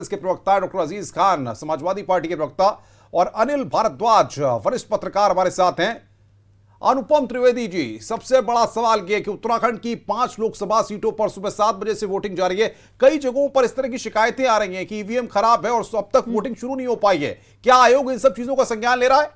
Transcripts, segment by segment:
इसके प्रवक्ता डॉक्टर अजीज खान समाजवादी पार्टी के प्रवक्ता और अनिल भारद्वाज वरिष्ठ पत्रकार हमारे साथ हैं। अनुपम त्रिवेदी जी, सबसे बड़ा सवाल यह कि उत्तराखंड की 5 लोकसभा सीटों पर सुबह 7 बजे से वोटिंग जारी है। कई जगहों पर इस तरह की शिकायतें आ रही हैं कि ईवीएम खराब है और अब तक वोटिंग शुरू नहीं हो पाई है। क्या आयोग इन सब चीजों का संज्ञान ले रहा है?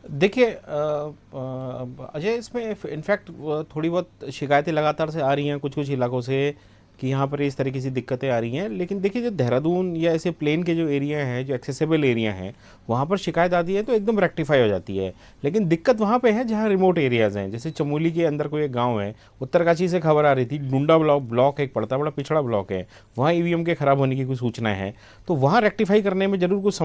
देखिए अजय, इसमें इनफैक्ट थोड़ी बहुत शिकायतें लगातार से आ रही हैं कुछ कुछ इलाकों से कि यहाँ पर इस तरीके की दिक्कतें आ रही हैं। लेकिन देखिए, जो देहरादून या ऐसे प्लेन के जो एरिया हैं, जो एक्सेसिबल एरिया हैं, वहाँ पर शिकायत आती है तो एकदम रेक्टिफाई हो जाती है। लेकिन दिक्कत वहाँ पे है जहाँ रिमोट एरियाज़ हैं। जैसे चमोली के अंदर कोई एक गाँव है, उत्तरकाशी से खबर आ रही थी, डुंडा ब्लॉक एक पड़ता, बड़ा पिछड़ा ब्लॉक है, वहाँ ईवीएम के ख़राब होने की कुछ सूचना है। तो वहाँ रेक्टिफाई करने में ज़रूर कुछ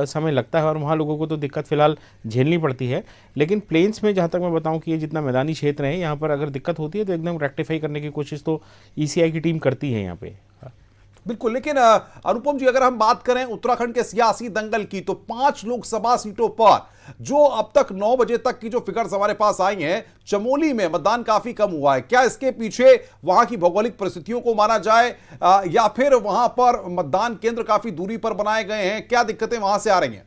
समय लगता है और वहाँ लोगों को तो दिक्कत फ़िलहाल झेलनी पड़ती है। लेकिन प्लेन्स में जहाँ तक मैं बताऊँ कि ये जितना मैदानी क्षेत्र है, यहाँ पर अगर दिक्कत होती है तो एकदम रेक्टिफाई करने की कोशिश तो ईसीआई की टीम करती है यहाँ पे। बिल्कुल, लेकिन अनुपम जी, अगर हम बात करें उत्तराखंड के सियासी दंगल की, तो 5 लोकसभा सीटों पर जो अब तक 9 बजे तक की जो फिगर्स हमारे पास आई हैं, चमोली में मतदान काफी कम हुआ है। क्या इसके पीछे वहां की भौगोलिक परिस्थितियों को माना जाए या फिर वहां पर मतदान केंद्र काफी दूरी पर बनाए गए हैं? क्या दिक्कतें वहां से आ रही हैं?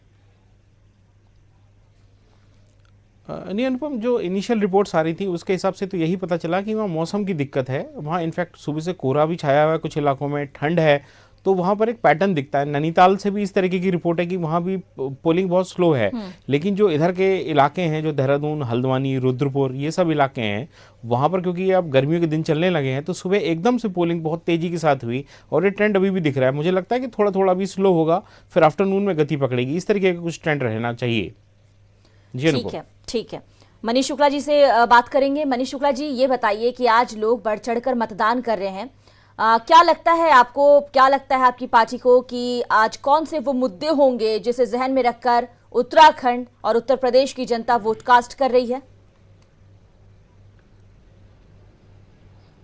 नहीं अनुपम, जो इनिशियल रिपोर्ट्स आ रही थी उसके हिसाब से तो यही पता चला कि वहाँ मौसम की दिक्कत है। वहाँ इनफैक्ट सुबह से कोहरा भी छाया हुआ है, कुछ इलाकों में ठंड है, तो वहाँ पर एक पैटर्न दिखता है। नैनीताल से भी इस तरीके की रिपोर्ट है कि वहाँ भी पोलिंग बहुत स्लो है। लेकिन जो इधर के इलाके हैं, जो देहरादून, हल्द्वानी, रुद्रपुर, ये सब इलाके हैं, वहाँ पर क्योंकि अब गर्मियों के दिन चलने लगे हैं तो सुबह एकदम से पोलिंग बहुत तेज़ी के साथ हुई और ये ट्रेंड अभी भी दिख रहा है। मुझे लगता है कि थोड़ा थोड़ा अभी स्लो होगा, फिर आफ्टरनून में गति पकड़ेगी। इस तरीके का कुछ ट्रेंड रहना चाहिए। जी अनुपम। ठीक है। मनीष शुक्ला जी से बात करेंगे। मनीष शुक्ला जी, ये बताइए कि आज लोग बढ़ चढ़कर मतदान कर रहे हैं। क्या लगता है आपको, क्या लगता है आपकी पार्टी को कि आज कौन से वो मुद्दे होंगे जिसे जहन में रखकर उत्तराखंड और उत्तर प्रदेश की जनता वोट कास्ट कर रही है?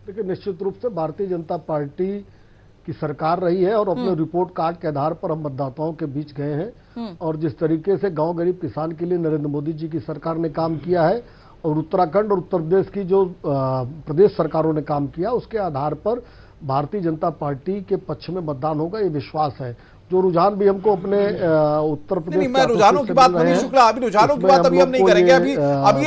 देखिए, निश्चित रूप से भारतीय जनता पार्टी की सरकार रही है और अपने रिपोर्ट कार्ड के आधार पर हम मतदाताओं के बीच गए हैं और जिस तरीके से गांव गरीब किसान के लिए नरेंद्र मोदी जी की सरकार ने काम किया है और उत्तराखंड और उत्तर प्रदेश की जो प्रदेश सरकारों ने काम किया, उसके आधार पर भारतीय जनता पार्टी के पक्ष में मतदान होगा, ये विश्वास है। जो रुझान भी हमको अपने उत्तर प्रदेश नहीं, मैं रुझानों की बात मनीष शुक्ला, अभी रुझानों की बात अभी हम नहीं करेंगे।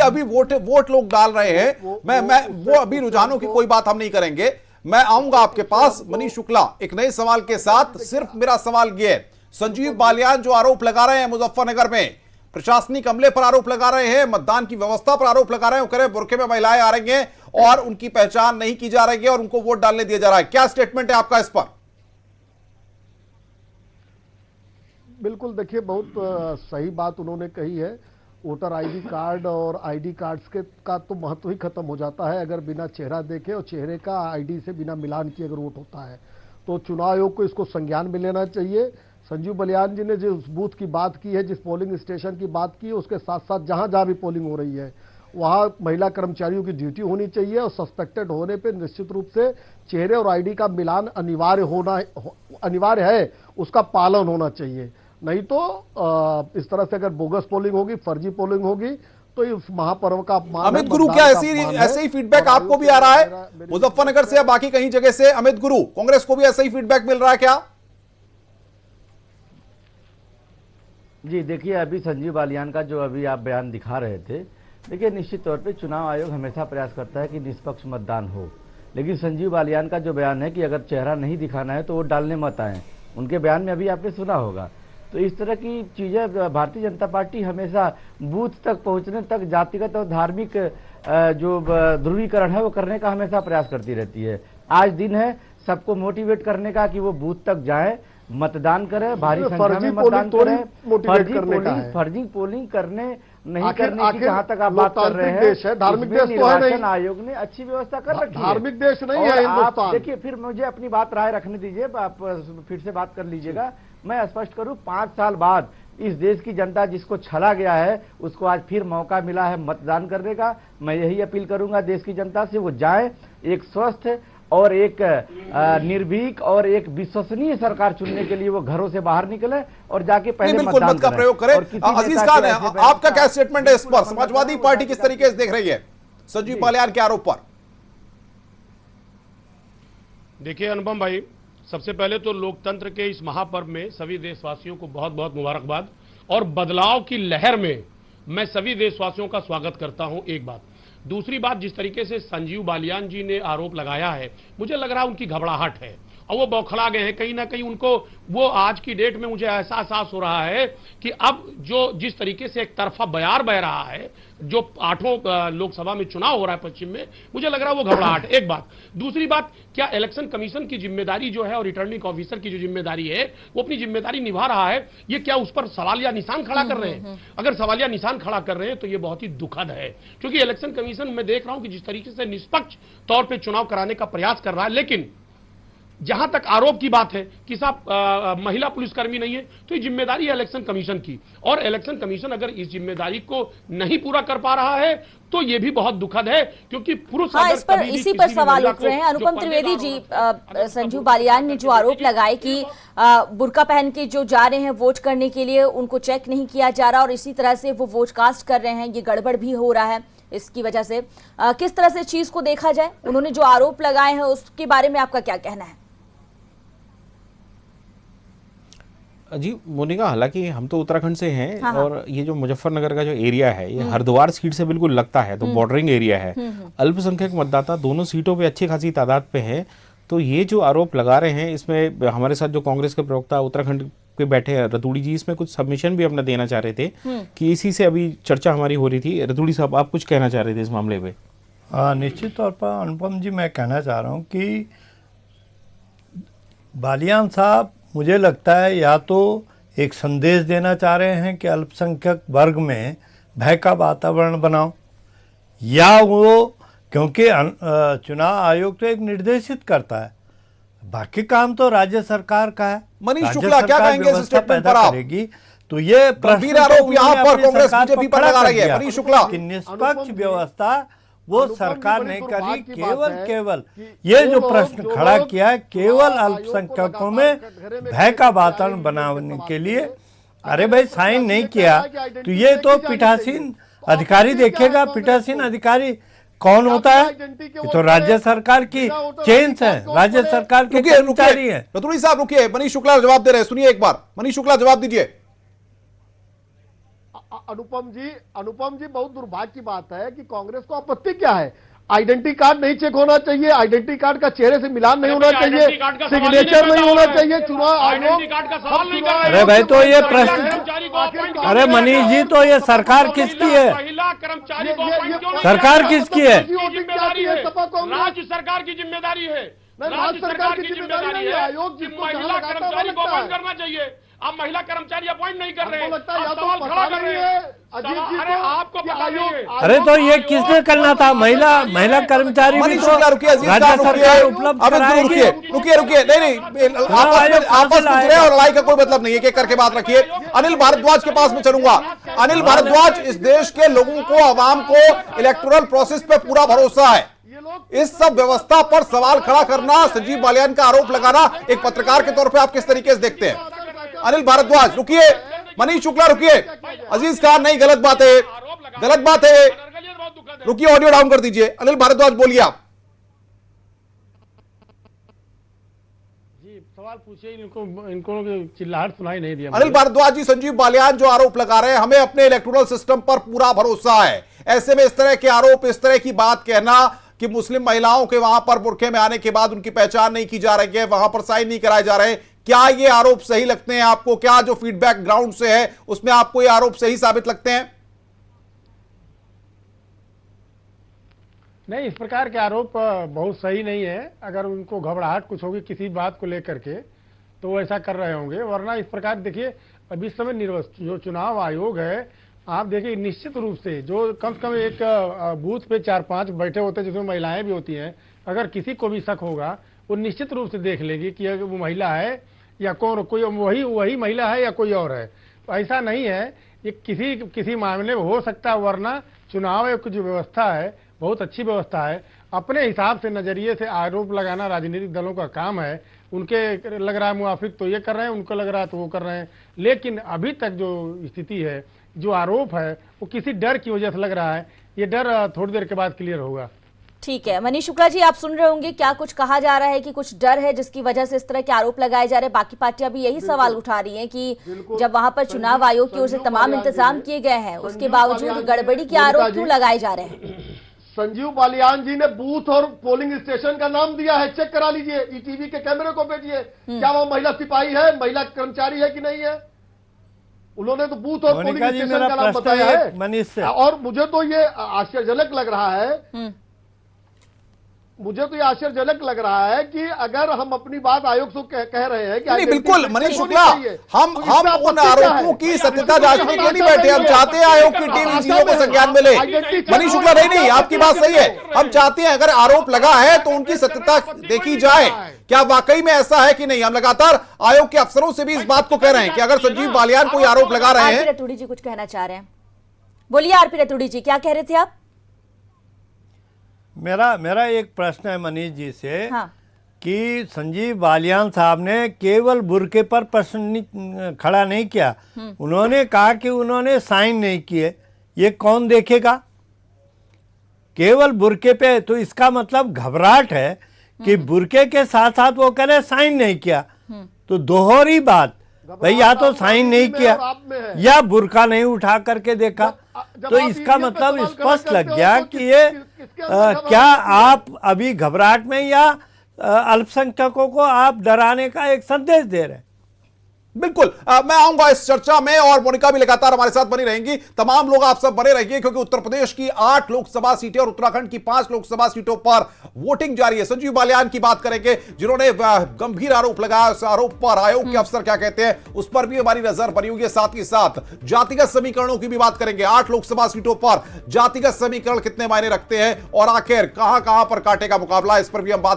अभी वोट लोग डाल रहे हैं, मैं वो अभी रुझानों की कोई बात हम नहीं करेंगे। मैं आऊंगा आपके पास मनीष शुक्ला एक नए सवाल के साथ। सिर्फ मेरा सवाल यह है, संजीव बालियान जो आरोप लगा रहे हैं मुजफ्फरनगर में, प्रशासनिक अमले पर आरोप लगा रहे हैं, मतदान की व्यवस्था पर आरोप लगा रहे हैं, वो कह रहे हैं बुरके में महिलाएं आ रही हैं और उनकी पहचान नहीं की जा रही है और उनको वोट डालने दिया जा रहा है। क्या स्टेटमेंट है आपका इस पर? बिल्कुल, देखिए, बहुत सही बात उन्होंने कही है। वोटर आईडी कार्ड और आईडी कार्ड्स के का तो महत्व ही खत्म हो जाता है अगर बिना चेहरा देखे और चेहरे का आईडी से बिना मिलान किए अगर वोट होता है तो चुनाव आयोग को इसको संज्ञान में लेना चाहिए। संजीव बलियान जी ने जिस बूथ की बात की है, जिस पोलिंग स्टेशन की बात की है, उसके साथ साथ जहां जहां भी पोलिंग हो रही है वहां महिला कर्मचारियों की ड्यूटी होनी चाहिए और सस्पेक्टेड होने पर निश्चित रूप से चेहरे और आईडी का मिलान अनिवार्य है, उसका पालन होना चाहिए। नहीं तो इस तरह से अगर बोगस पोलिंग होगी, फर्जी पोलिंग होगी, तो इस महापर्व का अपमान। अमित गुरु, क्या ऐसे ही फीडबैक आपको भी आ रहा है मुजफ्फरनगर से या बाकी कहीं जगह से? अमित गुरु, कांग्रेस को भी ऐसा ही फीडबैक मिल रहा है क्या? जी देखिए, अभी संजीव बालियान का जो अभी आप बयान दिखा रहे थे, देखिए निश्चित तौर पे चुनाव आयोग हमेशा प्रयास करता है कि निष्पक्ष मतदान हो। लेकिन संजीव बालियान का जो बयान है कि अगर चेहरा नहीं दिखाना है तो वोट डालने मत आए, उनके बयान में अभी आपने सुना होगा। तो इस तरह की चीजें भारतीय जनता पार्टी हमेशा बूथ तक पहुंचने तक जातिगत और धार्मिक जो ध्रुवीकरण है वो करने का हमेशा प्रयास करती रहती है। आज दिन है सबको मोटिवेट करने का कि वो बूथ तक जाए, मतदान करें, भारी संख्या में मतदान करें। फर्जी पोलिंग करने नहीं करने की जहां तक आप बात कर रहे हैं, धार्मिक देश तो है निर्वाचन नहीं। आयोग ने अच्छी व्यवस्था कर रखी है। धार्मिक देश नहीं है हिंदुस्तान। देखिए, फिर मुझे अपनी बात राय रखने दीजिए, आप फिर से बात कर लीजिएगा। मैं स्पष्ट करूं, 5 साल बाद इस देश की जनता जिसको छला गया है उसको आज फिर मौका मिला है मतदान करने का। मैं यही अपील करूंगा देश की जनता से, वो जाए, एक स्वस्थ और एक निर्भीक और एक विश्वसनीय सरकार चुनने के लिए वो घरों से बाहर निकले और जाके पहले मतदान का प्रयोग करें। अजीज खान, आपका क्या स्टेटमेंट है इस पर? समाजवादी पार्टी किस तरीके से देख रही है संजीव बालियान के आरोप पर? देखिए अनुपम भाई, सबसे पहले तो लोकतंत्र के इस महापर्व में सभी देशवासियों को बहुत बहुत मुबारकबाद, और बदलाव की लहर में मैं सभी देशवासियों का स्वागत करता हूं। एक बात। दूसरी बात, जिस तरीके से संजीव बालियान जी ने आरोप लगाया है, मुझे लग रहा है उनकी घबराहट है और वो बौखला गए हैं कहीं ना कहीं। उनको वो आज की डेट में मुझे ऐसा एहसास हो रहा है कि अब जो जिस तरीके से एक तरफा बयार बह रहा है, जो 8 लोकसभा में चुनाव हो रहा है पश्चिम में, मुझे लग रहा है वो घबराहट। एक बात। दूसरी बात, क्या इलेक्शन कमीशन की जिम्मेदारी जो है और रिटर्निंग ऑफिसर की जो जिम्मेदारी है वो अपनी जिम्मेदारी निभा रहा है, ये क्या उस पर सवालिया निशान खड़ा कर रहे हैं? अगर सवालिया निशान खड़ा कर रहे हैं तो ये बहुत ही दुखद है, क्योंकि इलेक्शन कमीशन मैं देख रहा हूं कि जिस तरीके से निष्पक्ष तौर पर चुनाव कराने का प्रयास कर रहा है, लेकिन जहां तक आरोप की बात है कि साहब महिला पुलिसकर्मी नहीं है, तो ये जिम्मेदारी है इलेक्शन कमीशन की, और इलेक्शन कमीशन अगर इस जिम्मेदारी को नहीं पूरा कर पा रहा है तो ये भी बहुत दुखद है, क्योंकि पुरुष इस पर इसी पर सवाल उठ रहे हैं। अनुपम त्रिवेदी जी, संजीव बालियान ने जो आरोप लगाए कि बुर्का पहन के जो जा रहे हैं वोट करने के लिए, उनको चेक नहीं किया जा रहा और इसी तरह से वो वोट कास्ट कर रहे हैं, ये गड़बड़ भी हो रहा है इसकी वजह से। किस तरह से चीज को देखा जाए? उन्होंने जो आरोप लगाए हैं उसके बारे में आपका क्या कहना है? जी मोनिका, हालांकि हम तो उत्तराखंड से हैं, हाँ। और ये जो मुजफ्फरनगर का जो एरिया है ये हरिद्वार सीट से बिल्कुल लगता है, तो बॉर्डरिंग एरिया है। अल्पसंख्यक मतदाता दोनों सीटों पे अच्छी खासी तादाद पे है। तो ये जो आरोप लगा रहे हैं, इसमें हमारे साथ जो कांग्रेस के प्रवक्ता उत्तराखंड के बैठे हैं रतूड़ी जी, इसमें कुछ सबमिशन भी अपना देना चाह रहे थे कि इसी से अभी चर्चा हमारी हो रही थी। रतूड़ी साहब, आप कुछ कहना चाह रहे थे इस मामले पे? निश्चित तौर पर अनुपम जी, मैं कहना चाह रहा हूँ कि बालियान साहब, मुझे लगता है या तो एक संदेश देना चाह रहे हैं कि अल्पसंख्यक वर्ग में भय का वातावरण बनाओ, या वो क्योंकि चुनाव आयोग तो एक निर्देशित करता है, बाकी काम तो राज्य सरकार का है। मनीष शुक्ला क्या कहेंगे इस स्टेटमेंट पर आप? तो ये गंभीर आरोप यहाँ पर कांग्रेस बीजेपी पर लगा रही है। मनीष शुक्ला कि निष्पक्ष व्यवस्था वो सरकार नहीं करी, केवल ये जो प्रश्न खड़ा किया है केवल अल्पसंख्यकों में भय का वातावरण बनाने के लिए। अरे भाई, साइन नहीं किया तो ये तो पीठासीन अधिकारी देखेगा। पीठासीन अधिकारी कौन होता है? ये तो राज्य सरकार की चेंज है, राज्य सरकार के कर्मचारी है। रतूड़ी साहब रुकिए, मनीष शुक्ला जवाब दे रहे हैं, सुनिए एक बार। मनीष शुक्ला जवाब दीजिए। अनुपम जी बहुत दुर्भाग्य की बात है कि कांग्रेस को आपत्ति क्या है? आइडेंटिटी कार्ड नहीं चेक होना चाहिए, आइडेंटिटी कार्ड का चेहरे से मिलान नहीं होना चाहिए, सिग्नेचर नहीं होना चाहिए, चुनाव आयोग। अरे भाई, तो ये प्रश्न, अरे मनीष जी, तो ये सरकार किसकी है? सरकार किसकी है? राज्य सरकार की जिम्मेदारी है। राज्य सरकार की जिम्मेदारी है आयोग कि महिला कर्मचारी को अपॉइंट करना चाहिए। आप महिला कर्मचारी अपॉइंट नहीं कर रहे हैं, सवाल खड़ा कर रहे हैं। अरे आपको पता नहीं है। अरे तो ये किसने करना था? महिला कर्मचारी भी तो राज्य सरकार उपलब्ध कराएगी। रुकिए, नहीं, आपस में जुड़े और लड़ाई का कोई मतलब नहीं है, एक करके बात रखिए। अनिल भारद्वाज के पास में चलूंगा। अनिल भारद्वाज, इस देश के लोगों को, आवाम को इलेक्टोरल प्रोसेस पे पूरा भरोसा है, इस सब व्यवस्था पर सवाल खड़ा करना, संजीव बालियान का आरोप लगाना, एक पत्रकार के तौर पे आप किस तरीके से देखते हैं? अनिल भारद्वाज रुकिए, मनीष शुक्ला रुकिए, अजीज खान नहीं, गलत बात है, गलत बात है, रुकिए, ऑडियो डाउन कर दीजिए। अनिल भारद्वाज बोलिए आप। जी सवाल पूछिए, इनको चिल्लाहट सुनाई नहीं दिया। अनिल भारद्वाज जी, संजीव बालियान जो आरोप लगा रहे हैं, हमें अपने इलेक्टोरल सिस्टम पर पूरा भरोसा है, ऐसे में इस तरह के आरोप, इस तरह की बात कहना कि मुस्लिम महिलाओं के वहां पर बुर्के में आने के बाद उनकी पहचान नहीं की जा रही है, वहां पर साइन नहीं कराए जा रहे, क्या ये आरोप सही लगते हैं आपको? क्या जो फीडबैक ग्राउंड से है उसमें आपको ये आरोप सही साबित लगते हैं? नहीं, इस प्रकार के आरोप बहुत सही नहीं है। अगर उनको घबराहट कुछ होगी किसी बात को लेकर के तो वो ऐसा कर रहे होंगे, वरना इस प्रकार देखिए अभी इस समय जो चुनाव आयोग है, आप देखिए निश्चित रूप से जो कम से कम एक बूथ पे 4-5 बैठे होते हैं जिसमें महिलाएं भी होती हैं, अगर किसी को भी शक होगा वो निश्चित रूप से देख लेगी कि वो महिला है या कौन, कोई वही महिला है या कोई और है। तो ऐसा नहीं है, ये किसी मामले में हो सकता है, वरना चुनाव आयोग की जो व्यवस्था है बहुत अच्छी व्यवस्था है। अपने हिसाब से नजरिए से आरोप लगाना राजनीतिक दलों का काम है। उनके लग रहा है मुआफिक तो ये कर रहे हैं, उनको लग रहा है तो वो कर रहे हैं, लेकिन अभी तक जो स्थिति है, जो आरोप है, वो किसी डर की वजह से लग रहा है। ये डर थोड़ी देर के बाद क्लियर होगा। ठीक है, मनीष शुक्ला जी, आप सुन रहे होंगे क्या कुछ कहा जा रहा है कि कुछ डर है जिसकी वजह से इस तरह के आरोप लगाए जा रहे हैं। बाकी पार्टियां भी यही सवाल उठा रही हैं कि जब वहां पर चुनाव आयोग की ओर से तमाम इंतजाम किए गए हैं, उसके बावजूद गड़बड़ी के आरोप क्यों लगाए जा रहे हैं? संजीव बालियान जी ने बूथ और पोलिंग स्टेशन का नाम दिया है, चेक करा लीजिए, ईटीवी के कैमरे को भेजिए, क्या वह महिला सिपाही है, महिला कर्मचारी है कि नहीं है। उन्होंने तो बूथ और पोलिंग स्टेशन का नाम बताया है मनीष से। और मुझे तो ये आश्चर्यजनक लग रहा है, मुझे तो ये आश्चर्यजनक लग रहा है कि अगर हम अपनी बात आयोग से कह रहे हैं कि नहीं, बिल्कुल मनीष शुक्ला, हम उन आरोपों की सत्यता जांचने के लिए नहीं बैठे। हम चाहते हैं आयोग की टीम इन चीजों को संज्ञान में ले। मनीष शुक्ला, नहीं, आपकी बात सही है। हम चाहते हैं अगर आरोप लगा है तो उनकी सत्यता देखी जाए। क्या वाकई में ऐसा है कि नहीं? हम लगातार आयोग के अफसरों से भी इस बात को कह रहे हैं कि अगर संजीव बालियान कोई आरोप लगा रहे हैं। रतूड़ी जी कुछ कहना चाह रहे हैं, बोलिए। आरपी रतूड़ी जी, क्या कह रहे थे आप? मेरा एक प्रश्न है मनीष जी से। हाँ। कि संजीव बालियान साहब ने केवल बुर्के पर प्रश्न खड़ा नहीं किया, उन्होंने कहा कि उन्होंने साइन नहीं किए। ये कौन देखेगा? केवल बुर्के पे, तो इसका मतलब घबराहट है कि बुर्के के साथ साथ वो कह रहे साइन नहीं किया। तो दोहरी बात, भाई या तो साइन नहीं किया या बुर्का नहीं उठा करके देखा। तो इसका मतलब स्पष्ट लग गया कि ये क्या आप अभी घबराहट में या अल्पसंख्यकों को आप डराने का एक संदेश दे रहे हैं। बिल्कुल, मैं आऊंगा इस चर्चा में और मोनिका भी लगातार हमारे साथ बनी रहेंगी। तमाम लोग आप सब बने रहिए क्योंकि उत्तर प्रदेश की 8 लोकसभा सीटें और उत्तराखंड की 5 लोकसभा सीटों पर वोटिंग जारी है। संजीव बालियान की बात करेंगे जिन्होंने गंभीर आरोप लगाया। उस आरोप पर आयोग के अफसर क्या कहते हैं उस पर भी हमारी नजर बनी हुई है। साथ ही साथ जातिगत समीकरणों की भी बात करेंगे। 8 लोकसभा सीटों पर जातिगत समीकरण कितने मायने रखते हैं और आखिर कहां पर कांटे का मुकाबला, इस पर भी हम बात